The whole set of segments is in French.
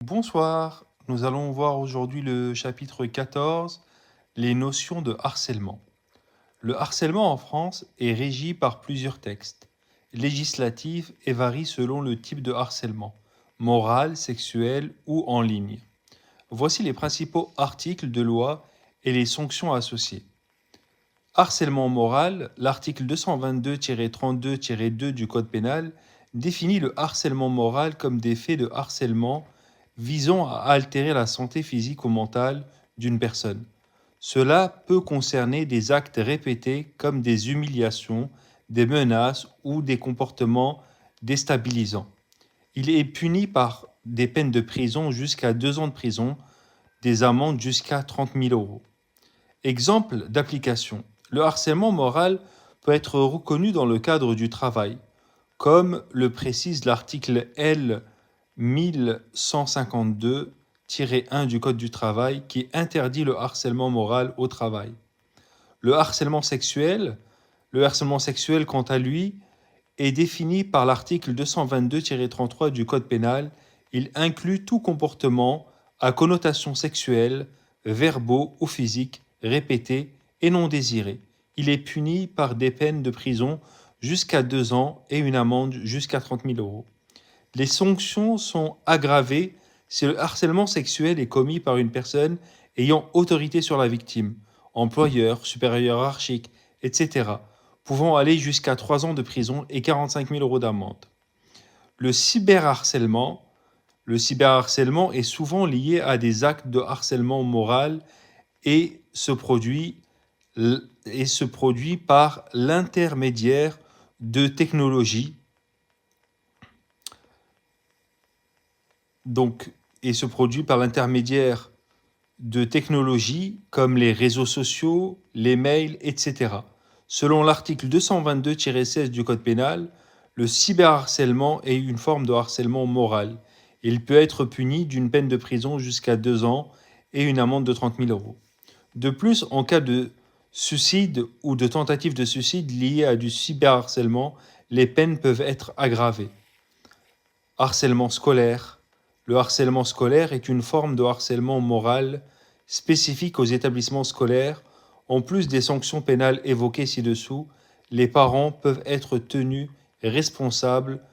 Bonsoir, nous allons voir aujourd'hui le chapitre 14, les notions de harcèlement. Le harcèlement en France est régi par plusieurs textes législatifs et varie selon le type de harcèlement, moral, sexuel ou en ligne. Voici les principaux articles de loi et les sanctions associées. Harcèlement moral, l'article 222-32-2 du Code pénal définit le harcèlement moral comme des faits de harcèlement visant à altérer la santé physique ou mentale d'une personne. Cela peut concerner des actes répétés comme des humiliations, des menaces ou des comportements déstabilisants. Il est puni par des peines de prison jusqu'à 2 ans de prison, des amendes jusqu'à 30 000 euros. Exemple d'application. Le harcèlement moral peut être reconnu dans le cadre du travail, comme le précise l'article L 1152-1 du Code du travail qui interdit le harcèlement moral au travail. Le harcèlement sexuel, quant à lui, est défini par l'article 222-33 du Code pénal. Il inclut tout comportement à connotation sexuelle, verbaux ou physiques, répétés et non désirés. Il est puni par des peines de prison jusqu'à 2 ans et une amende jusqu'à 30 000 euros. Les sanctions sont aggravées si le harcèlement sexuel est commis par une personne ayant autorité sur la victime, employeur, supérieur hiérarchique, etc., pouvant aller jusqu'à 3 ans de prison et 45 000 euros d'amende. Le cyberharcèlement, est souvent lié à des actes de harcèlement moral et se produit par l'intermédiaire de technologies comme les réseaux sociaux, les mails, etc. Selon l'article 222-16 du Code pénal, le cyberharcèlement est une forme de harcèlement moral. Il peut être puni d'une peine de prison jusqu'à 2 ans et une amende de 30 000 euros. De plus, en cas de suicide ou de tentative de suicide liée à du cyberharcèlement, les peines peuvent être aggravées. Harcèlement scolaire. Le harcèlement scolaire est une forme de harcèlement moral spécifique aux établissements scolaires. En plus des sanctions pénales évoquées ci-dessous, les parents peuvent être tenus responsables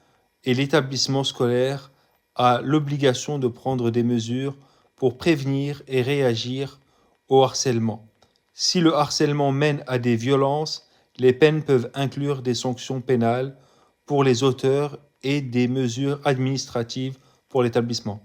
et l'établissement scolaire a l'obligation de prendre des mesures pour prévenir et réagir au harcèlement. Si le harcèlement mène à des violences, les peines peuvent inclure des sanctions pénales pour les auteurs et des mesures administratives pour l'établissement.